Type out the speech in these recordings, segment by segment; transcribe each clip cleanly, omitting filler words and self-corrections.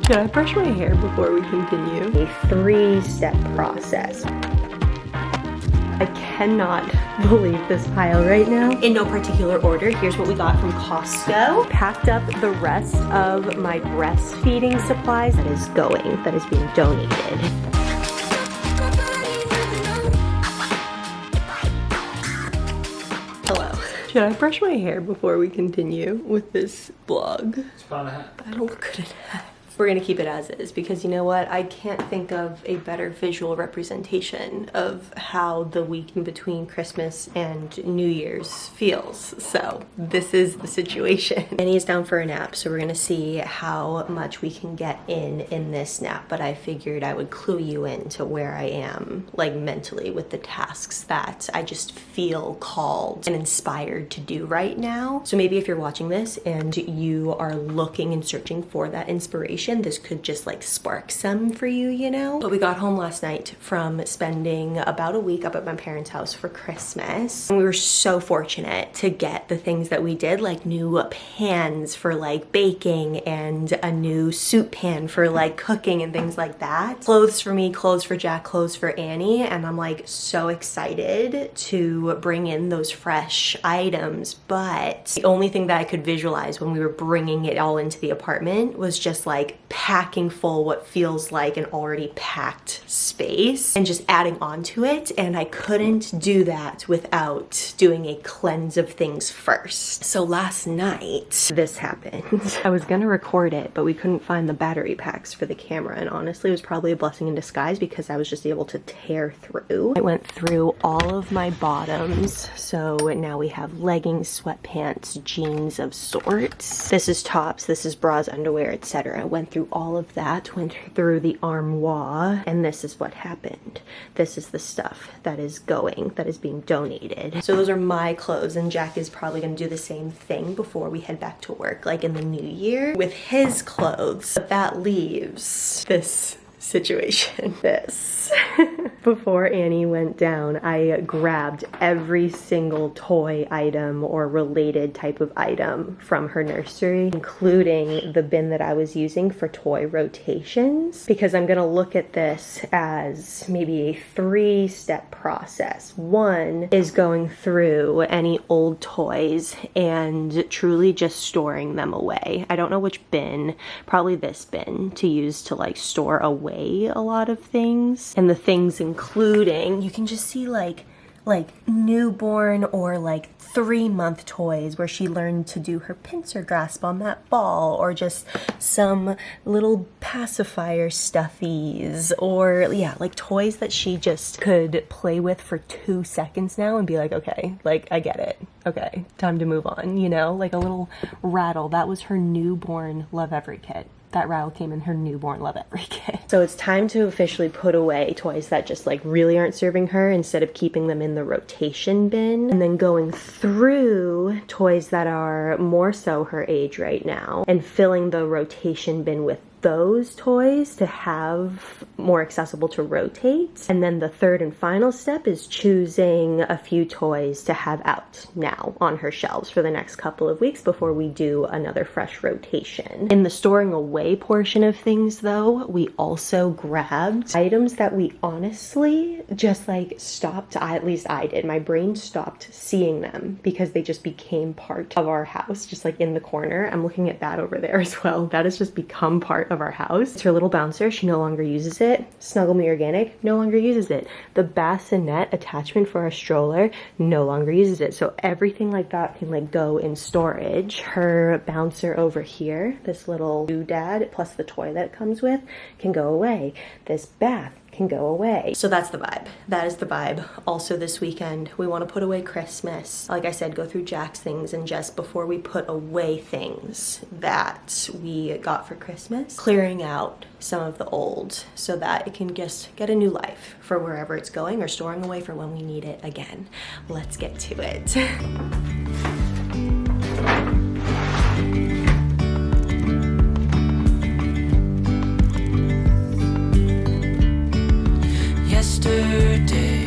Should I brush my hair before we continue? A 3-step process. I cannot believe this pile right now. In no particular order, here's what we got from Costco. Packed up the rest of my breastfeeding supplies that is being donated. Hello. Should I brush my hair before we continue with this vlog? It's fun to have. I don't look good at that. We're gonna keep it as is because you know what? I can't think of a better visual representation of how the week in between Christmas and New Year's feels. So this is the situation. Annie is down for a nap, so we're gonna see how much we can get in this nap. But I figured I would clue you into where I am, like mentally, with the tasks that I just feel called and inspired to do right now. So maybe if you're watching this and you are looking and searching for that inspiration, this could just like spark some for you, you know? But we got home last night from spending about a week up at my parents' house for Christmas. And we were so fortunate to get the things that we did, like new pans for like baking and a new soup pan for like cooking and things like that. Clothes for me, clothes for Jack, clothes for Annie. And I'm like so excited to bring in those fresh items. But the only thing that I could visualize when we were bringing it all into the apartment was just like packing full what feels like an already packed space and just adding on to it. And I couldn't do that without doing a cleanse of things first. So last night, this happened. I was gonna record it, but we couldn't find the battery packs for the camera. And honestly, it was probably a blessing in disguise because I was just able to tear through. I went through all of my bottoms. So now we have leggings, sweatpants, jeans of sorts. This is tops, this is bras, underwear, etc. Went through all of that, went through the armoire, and this is what happened. This is the stuff that is being donated. So those are my clothes, and Jack is probably gonna do the same thing before we head back to work, like in the new year, with his clothes. But that leaves this situation. This. Before Annie went down, I grabbed every single toy item or related type of item from her nursery, including the bin that I was using for toy rotations, because I'm gonna look at this as maybe a 3-step process. One is going through any old toys and truly just storing them away. I don't know which bin, probably this bin, to use to like store away a lot of things. And the things including, you can just see like newborn or like 3-month toys where she learned to do her pincer grasp on that ball, or just some little pacifier stuffies, or yeah, like toys that she just could play with for 2 seconds now and be like, okay, like I get it. Okay, time to move on, you know? Like a little rattle. That was her newborn Love Every kit. That rattle came in her newborn Love Every kit. So it's time to officially put away toys that just like really aren't serving her, instead of keeping them in the rotation bin, and then going through toys that are more so her age right now and filling the rotation bin with those toys to have more accessible to rotate. And then the third and final step is choosing a few toys to have out now on her shelves for the next couple of weeks before we do another fresh rotation. In the storing away portion of things though, we also grabbed items that we honestly just like stopped, at least I did, my brain stopped seeing them because they just became part of our house, just like in the corner. I'm looking at that over there as well. That has just become part of our house. It's her little bouncer. She no longer uses it. Snuggle Me Organic no longer uses it. The bassinet attachment for our stroller no longer uses it. So everything like that can like go in storage. Her bouncer over here, this little doodad plus the toy that it comes with, can go away. This bath can go away. So that's the vibe. That is the vibe. Also this weekend, we want to put away Christmas. Like I said, go through Jack's things, and just before we put away things that we got for Christmas, clearing out some of the old so that it can just get a new life for wherever it's going, or storing away for when we need it again. Let's get to it. Yesterday,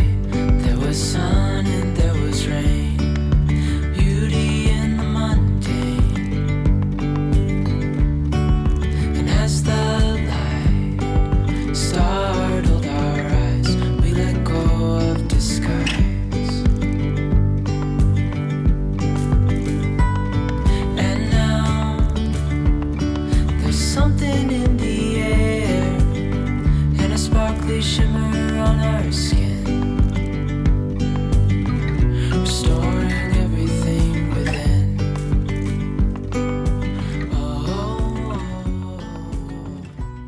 there was sun and there was rain, beauty in the mundane, and as the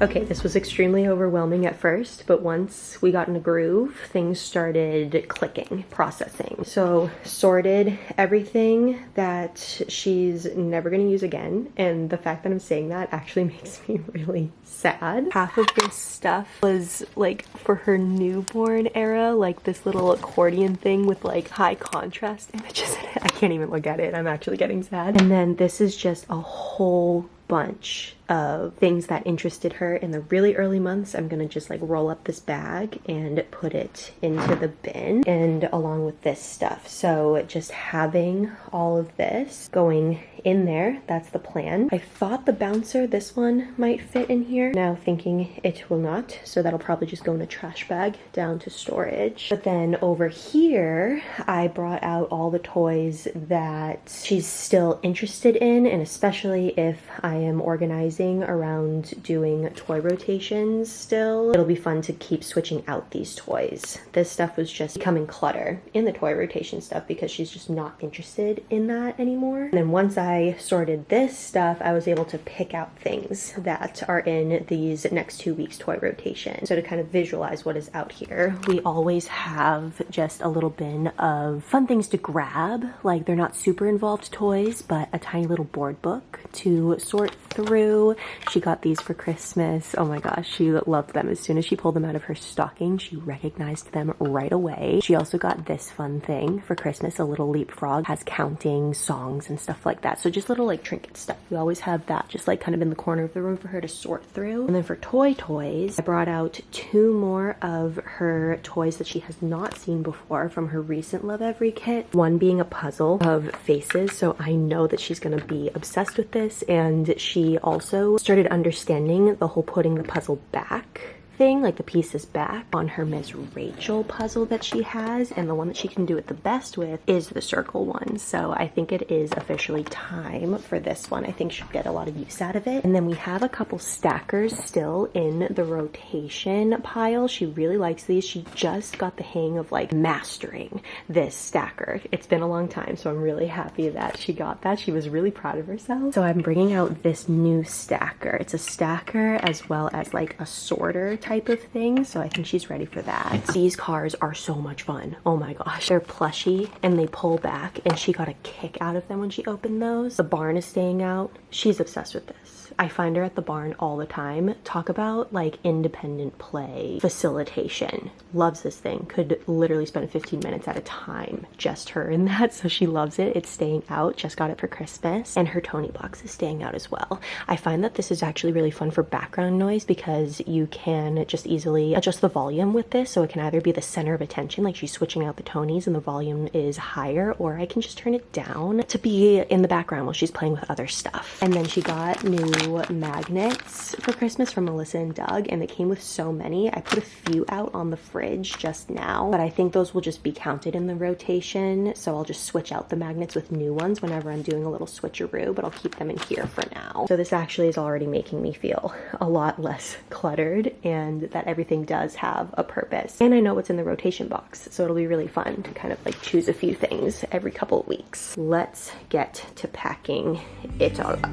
Okay, this was extremely overwhelming at first, but once we got in a groove, things started clicking, processing. So sorted everything that she's never gonna use again, and the fact that I'm saying that actually makes me really sad. Half of this stuff was like for her newborn era, like this little accordion thing with like high contrast images in it. I can't even look at it, I'm actually getting sad. And then this is just a whole bunch of things that interested her in the really early months. I'm gonna just like roll up this bag and put it into the bin, and along with this stuff. So just having all of this going in there, that's the plan. I thought the bouncer, this one, might fit in here. Now thinking it will not, so that'll probably just go in a trash bag down to storage. But then over here, I brought out all the toys that she's still interested in, and especially if I am organizing around doing toy rotations still, it'll be fun to keep switching out these toys. This stuff was just becoming clutter in the toy rotation stuff because she's just not interested in that anymore. And then once I sorted this stuff, I was able to pick out things that are in these next 2 weeks toy rotation. So to kind of visualize what is out here, we always have just a little bin of fun things to grab. Like, they're not super involved toys, but a tiny little board book to sort through. She got these for Christmas. Oh my gosh, she loved them. As soon as she pulled them out of her stocking, she recognized them right away. She also got this fun thing for Christmas, a little leapfrog, has counting, songs, and stuff like that. So just little like trinket stuff. We always have that just like kind of in the corner of the room for her to sort through. And then for toys, I brought out 2 more of her toys that she has not seen before from her recent Love Every kit. One being a puzzle of faces, so I know that she's gonna be obsessed with this, and she also started understanding the whole putting the puzzle back thing, like the pieces back, on her Miss Rachel puzzle that she has, and the one that she can do it the best with is the circle one. So I think it is officially time for this one. I think she'll get a lot of use out of it. And then we have a couple stackers still in the rotation pile. She really likes these. She just got the hang of like mastering this stacker. It's been a long time, so I'm really happy that she got that. She was really proud of herself. So I'm bringing out this new stacker. It's a stacker as well as like a sorter type of thing, so I think she's ready for that. These cars are so much fun. Oh my gosh, they're plushy and they pull back, and she got a kick out of them when she opened those. The barn is staying out. She's obsessed with this. I find her at the barn all the time. Talk about like independent play facilitation. Loves this thing. Could literally spend 15 minutes at a time, just her in that. So she loves it. It's staying out. Just got it for Christmas. And her Tony box is staying out as well. I find that this is actually really fun for background noise because you can just easily adjust the volume with this. So it can either be the center of attention, like she's switching out the Tonys and the volume is higher, or I can just turn it down to be in the background while she's playing with other stuff. And then she got new magnets for Christmas from Melissa and Doug, and they came with so many. I put a few out on the fridge just now, but I think those will just be counted in the rotation, so I'll just switch out the magnets with new ones whenever I'm doing a little switcheroo, but I'll keep them in here for now. So this actually is already making me feel a lot less cluttered, and that everything does have a purpose. And I know what's in the rotation box, so it'll be really fun to kind of like choose a few things every couple of weeks. Let's get to packing it all up.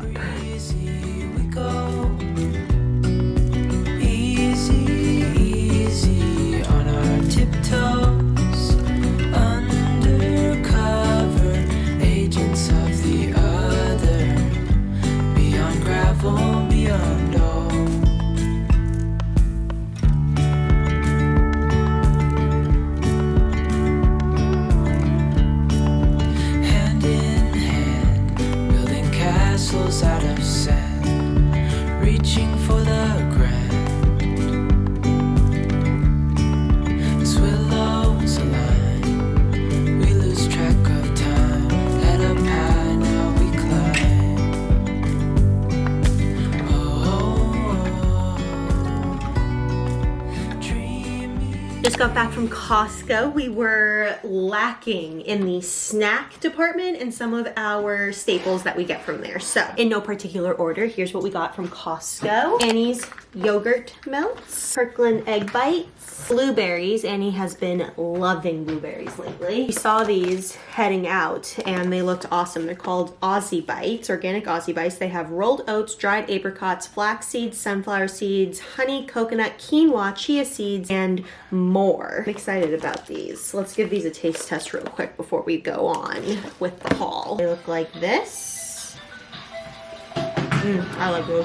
Easy, easy on our tiptoes, undercover agents of the other, beyond gravel, beyond all. Hand in hand, building castles out of sand, reaching for the grand. As willows align, we lose track of time. Head up high, now we climb. Oh, Just got back from Costco. We were lacking in the snack department and some of our staples that we get from there. So in no particular order, here's what we got from Costco. Annie's yogurt melts, Kirkland egg bites, blueberries. Annie has been loving blueberries lately. We saw these heading out and they looked awesome. They're called Aussie Bites, organic Aussie Bites. They have rolled oats, dried apricots, flax seeds, sunflower seeds, honey, coconut, quinoa, chia seeds, and more. I'm excited about these. Let's give these a taste test real quick before we go on with the haul. They look like this. I like those.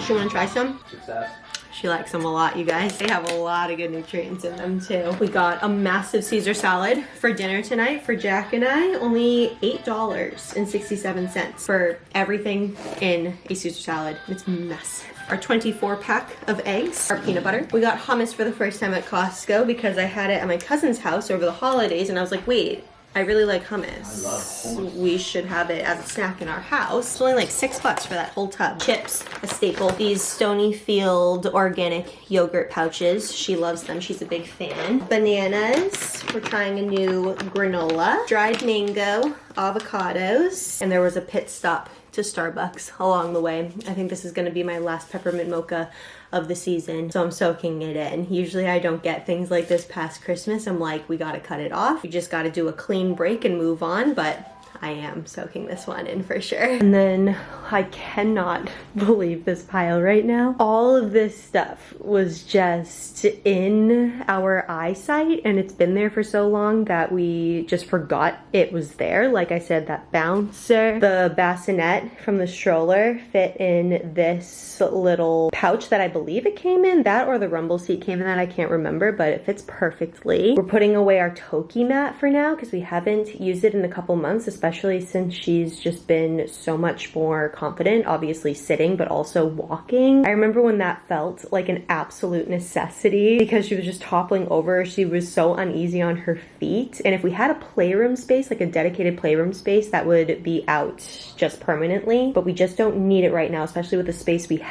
She wanna try some? Success. She likes them a lot, you guys. They have a lot of good nutrients in them too. We got a massive Caesar salad for dinner tonight for Jack and I. Only $8.67 for everything in a Caesar salad. It's massive. Our 24 pack of eggs, our peanut butter. We got hummus for the first time at Costco because I had it at my cousin's house over the holidays and I was like, wait, I really like hummus. I love hummus. We should have it as a snack in our house. It's only like $6 for that whole tub. Chips, a staple. These Stonyfield organic yogurt pouches. She loves them. She's a big fan. Bananas. We're trying a new granola. Dried mango, avocados, and there was a pit stop to Starbucks along the way. I think this is gonna be my last peppermint mocha of the season, so I'm soaking it in. Usually I don't get things like this past Christmas. I'm like, we gotta cut it off. We just gotta do a clean break and move on, but I am soaking this one in for sure. And then I cannot believe this pile right now. All of this stuff was just in our eyesight and it's been there for so long that we just forgot it was there. Like I said, that bouncer, the bassinet from the stroller fit in this little pouch that I believe it came in. That or the rumble seat came in that, I can't remember, but it fits perfectly. We're putting away our Toki mat for now because we haven't used it in a couple months, especially since she's just been so much more confident, obviously sitting, but also walking. I remember when that felt like an absolute necessity because she was just toppling over. She was so uneasy on her feet. And if we had a playroom space, like a dedicated playroom space, that would be out just permanently, but we just don't need it right now, especially with the space we have.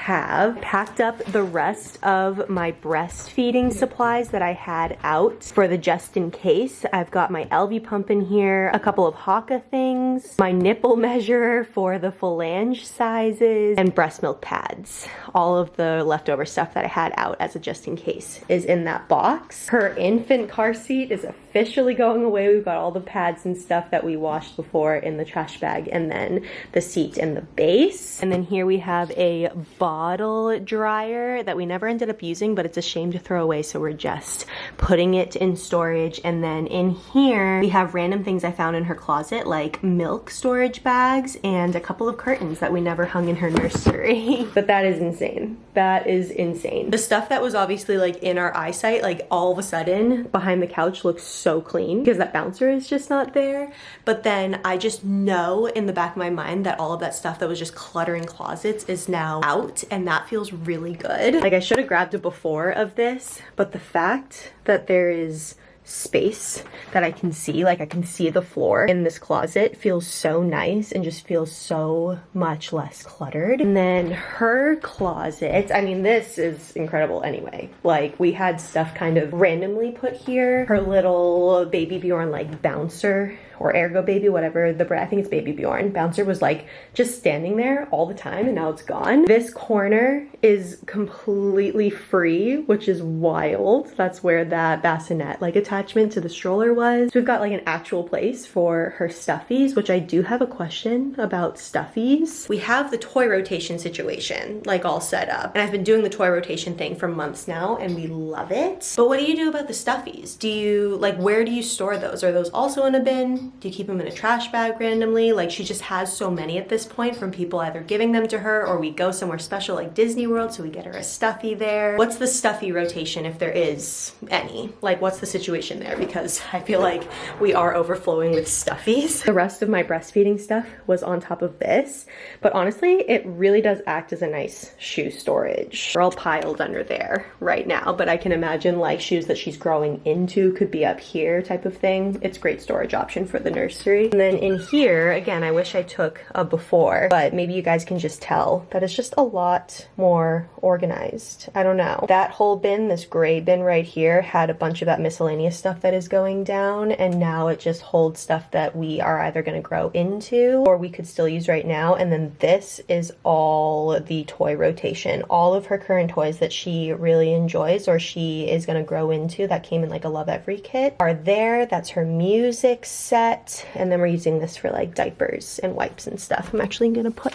Packed up the rest of my breastfeeding supplies that I had out for the just in case. I've got my LV pump in here, a couple of Haka things, my nipple measure for the phalange sizes, and breast milk pads. All of the leftover stuff that I had out as a just in case is in that box. Her infant car seat is officially going away. We've got all the pads and stuff that we washed before in the trash bag, and then the seat and the base. And then here we have a bottle dryer that we never ended up using, but it's a shame to throw away, so we're just putting it in storage. And then in here we have random things I found in her closet, like milk storage bags and a couple of curtains that we never hung in her nursery. But that is insane. That is insane. The stuff that was obviously like in our eyesight, like all of a sudden behind the couch looks so clean because that bouncer is just not there. But then I just know in the back of my mind that all of that stuff that was just cluttering closets is now out, and that feels really good. Like I should have grabbed a before of this, but the fact that there is space that I can see, like I can see the floor in this closet, feels so nice and just feels so much less cluttered. And then her closet, I mean, this is incredible anyway. Like we had stuff kind of randomly put here. Her little Baby Bjorn like bouncer or Ergo Baby, whatever the brand, I think it's Baby Bjorn. Bouncer was like just standing there all the time and now it's gone. This corner is completely free, which is wild. That's where that bassinet like attachment to the stroller was. So we've got like an actual place for her stuffies, which I do have a question about stuffies. We have the toy rotation situation like all set up, and I've been doing the toy rotation thing for months now and we love it. But what do you do about the stuffies? Do you like, where do you store those? Are those also in a bin? Do you keep them in a trash bag randomly? Like she just has so many at this point from people either giving them to her or we go somewhere special like Disney World, so we get her a stuffy there. What's the stuffy rotation if there is any? Like what's the situation there? Because I feel like we are overflowing with stuffies. The rest of my breastfeeding stuff was on top of this, but honestly, it really does act as a nice shoe storage. They're all piled under there right now, but I can imagine like shoes that she's growing into could be up here type of thing. It's a great storage option for for the nursery. And then in here, again, I wish I took a before, but maybe you guys can just tell that it's just a lot more organized. I don't know. That whole bin, this gray bin right here, had a bunch of that miscellaneous stuff that is going down, and now it just holds stuff that we are either going to grow into or we could still use right now. And then this is all the toy rotation. All of her current toys that she really enjoys or she is going to grow into that came in like a Love Every kit are there. That's her music set. And then we're using this for like diapers and wipes and stuff. I'm actually going to put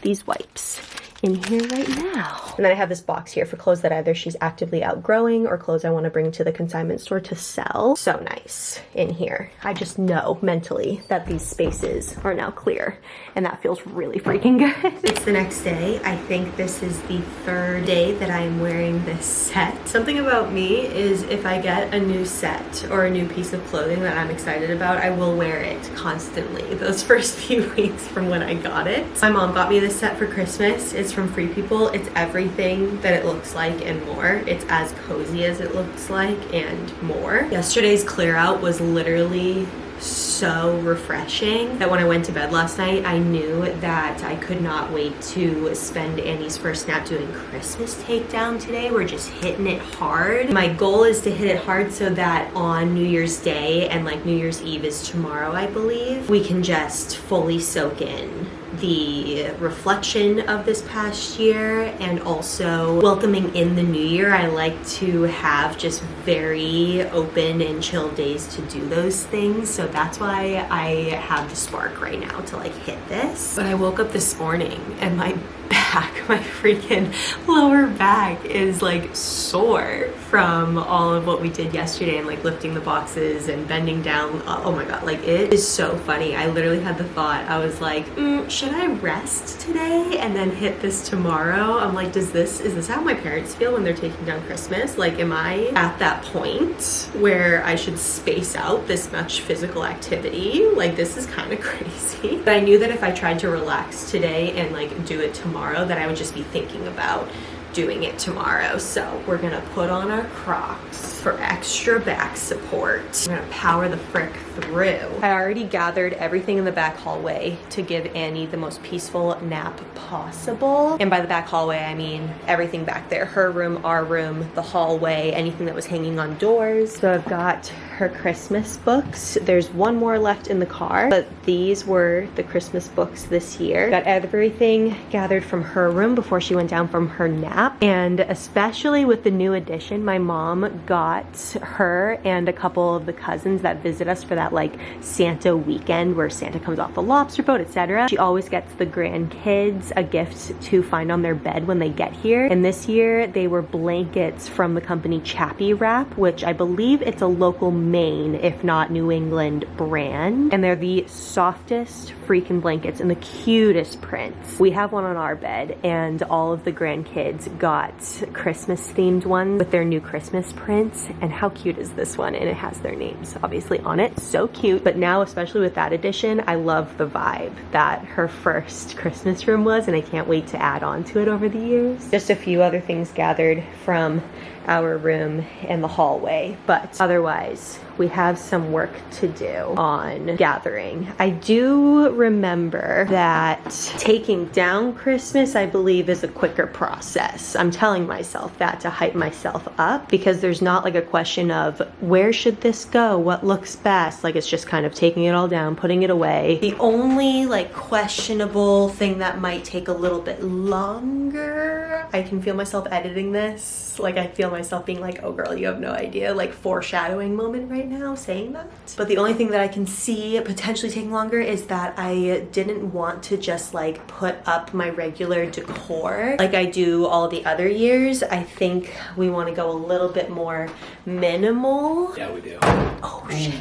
these wipes in here right now. And then I have this box here for clothes that either she's actively outgrowing or clothes I want to bring to the consignment store to sell. So nice in here. I just know mentally that these spaces are now clear, and that feels really freaking good. It's the next day. I think this is the third day that I am wearing this set. Something about me is if I get a new set or a new piece of clothing that I'm excited about, I will wear it constantly those first few weeks from when I got it. My mom got me this set for Christmas. It's from Free People. It's everything that it looks like and more. It's as cozy as it looks like and more. Yesterday's clear out was literally so refreshing that when I went to bed last night, I knew that I could not wait to spend Annie's first nap doing Christmas takedown today. We're just hitting it hard. My goal is to hit it hard so that on New Year's Day, and like New Year's Eve is tomorrow, I believe, we can just fully soak in the reflection of this past year and also welcoming in the new year. I like to have just very open and chill days to do those things, so that's why I have the spark right now to like hit this. But I woke up this morning and my back, my freaking lower back is like sore from all of what we did yesterday and like lifting the boxes and bending down. Oh my god, like it is so funny. I literally had the thought, I was like, should I rest today and then hit this tomorrow? I'm like, is this how my parents feel when they're taking down Christmas? Like, am I at that point where I should space out this much physical activity? Like, this is kind of crazy. But I knew that if I tried to relax today and like do it tomorrow, that I would just be thinking about doing it tomorrow. So we're gonna put on our Crocs for extra back support. We're gonna power the frick through. I already gathered everything in the back hallway to give Annie the most peaceful nap possible. And by the back hallway, I mean everything back there. Her room, our room, the hallway, anything that was hanging on doors. So I've got her Christmas books. There's one more left in the car, but these were the Christmas books this year. Got everything gathered from her room before she went down from her nap. And especially with the new addition, my mom got her and a couple of the cousins that visit us for that like Santa weekend where Santa comes off the lobster boat, etc. She always gets the grandkids a gift to find on their bed when they get here. And this year they were blankets from the company Chappie Wrap, which I believe it's a local Maine, if not New England brand. And they're the softest freaking blankets and the cutest prints. We have one on our bed and all of the grandkids got Christmas themed ones with their new Christmas prints. And how cute is this one? And it has their names obviously on it. So cute. But now, especially with that addition, I love the vibe that her first Christmas room was, and I can't wait to add on to it over the years. Just a few other things gathered from our room and the hallway, but otherwise we have some work to do on gathering. I do remember that taking down Christmas, I believe, is a quicker process. I'm telling myself that to hype myself up, because there's not like a question of where should this go, what looks best. Like, it's just kind of taking it all down, putting it away. The only like questionable thing that might take a little bit longer, I can feel myself editing this. Like, I feel myself being like, oh girl, you have no idea, like foreshadowing moment right now saying that. But the only thing that I can see potentially taking longer is that I didn't want to just like put up my regular decor like I do all the other years. I think we want to go a little bit more minimal. Yeah, we do. Oh shit.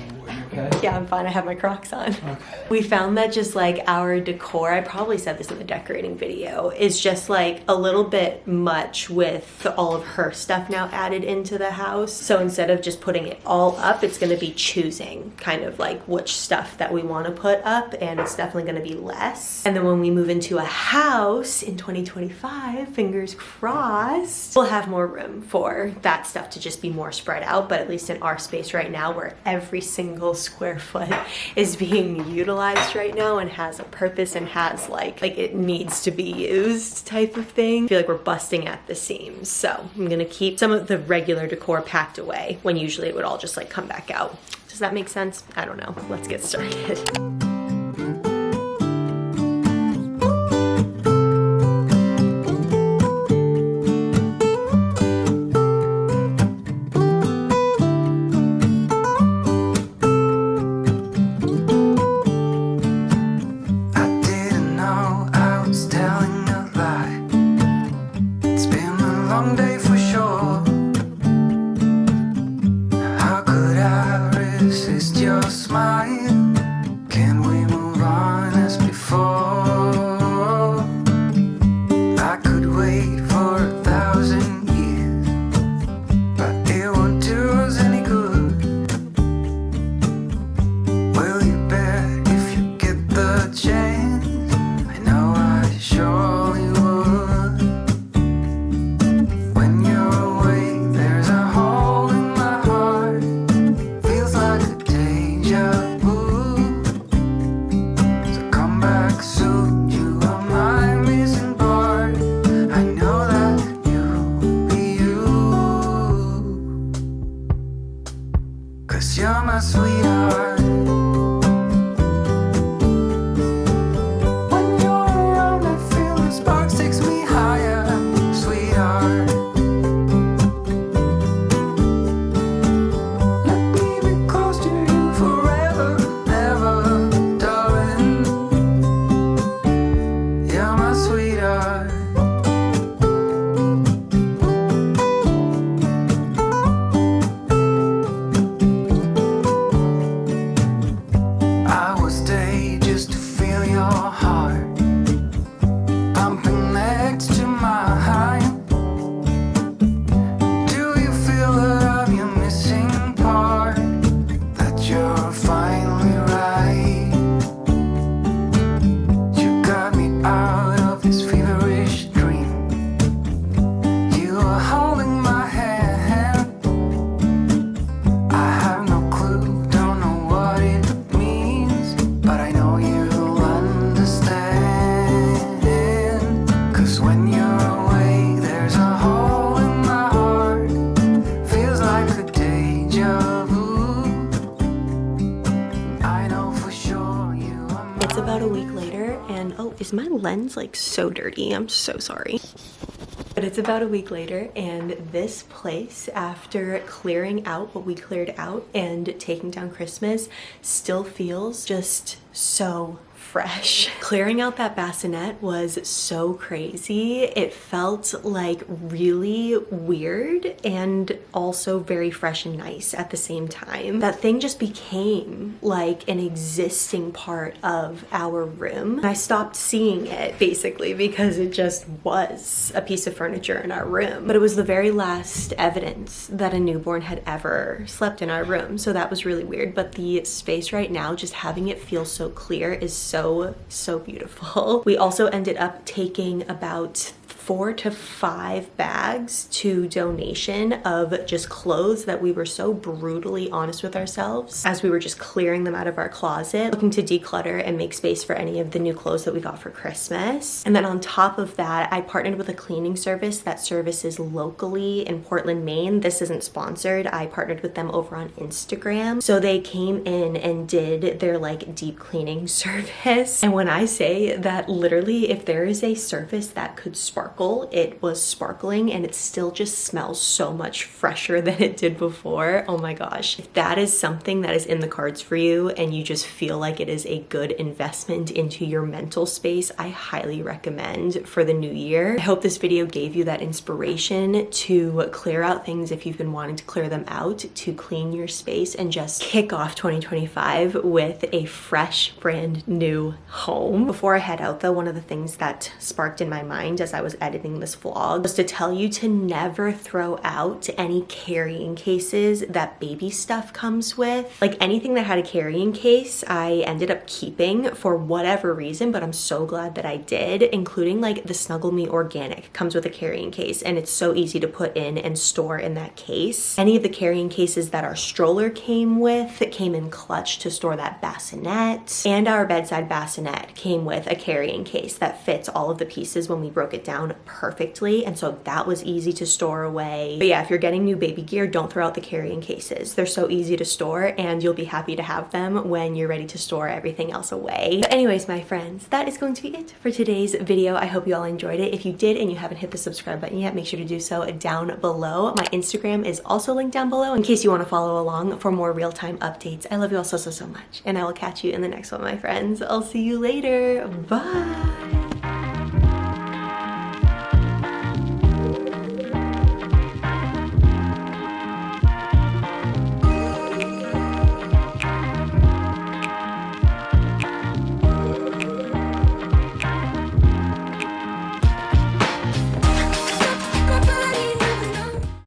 Okay. Yeah, I'm fine. I have my Crocs on. Okay. We found that just like our decor, I probably said this in the decorating video, is just like a little bit much with all of her stuff now added into the house. So instead of just putting it all up, it's going to be choosing kind of like which stuff that we want to put up, and it's definitely going to be less. And then when we move into a house in 2025, fingers crossed, we'll have more room for that stuff to just be more spread out. But at least in our space right now, where every single square foot is being utilized right now and has a purpose and has like it needs to be used type of thing. I feel like we're busting at the seams. So I'm gonna keep some of the regular decor packed away when usually it would all just like come back out. Does that make sense? I don't know. Let's get started. Is my lens like so dirty? I'm so sorry. But it's about a week later, and this place, after clearing out what we cleared out and taking down Christmas, still feels just so fresh. Clearing out that bassinet was so crazy. It felt like really weird and also very fresh and nice at the same time. That thing just became like an existing part of our room. I stopped seeing it basically because it just was a piece of furniture in our room. But it was the very last evidence that a newborn had ever slept in our room. So that was really weird. But the space right now, just having it feel so clear, is so beautiful. We also ended up taking about 4 to 5 bags to donation of just clothes that we were so brutally honest with ourselves as we were just clearing them out of our closet, looking to declutter and make space for any of the new clothes that we got for Christmas. And then on top of that, I partnered with a cleaning service that services locally in Portland, Maine. This isn't sponsored. I partnered with them over on Instagram. So they came in and did their like deep cleaning service. And when I say that literally if there is a surface that could sparkle, it was sparkling, and it still just smells so much fresher than it did before. Oh my gosh. If that is something that is in the cards for you and you just feel like it is a good investment into your mental space, I highly recommend for the new year. I hope this video gave you that inspiration to clear out things if you've been wanting to clear them out, to clean your space and just kick off 2025 with a fresh, brand new home. Before I head out though, one of the things that sparked in my mind as I was editing this vlog was to tell you to never throw out any carrying cases that baby stuff comes with. Like anything that had a carrying case, I ended up keeping for whatever reason, but I'm so glad that I did, including like the Snuggle Me Organic comes with a carrying case and it's so easy to put in and store in that case. Any of the carrying cases that our stroller came with, it came in clutch to store that bassinet, and our bedside bassinet came with a carrying case that fits all of the pieces when we broke it down perfectly, and so that was easy to store away. But yeah, if you're getting new baby gear, don't throw out the carrying cases. They're so easy to store and you'll be happy to have them when you're ready to store everything else away. But anyways, my friends, that is going to be it for today's video. I hope you all enjoyed it. If you did and you haven't hit the subscribe button yet, make sure to do so down below. My Instagram is also linked down below in case you want to follow along for more real-time updates. I love you all so much, and I will catch you in the next one, my friends. I'll see you later. Bye.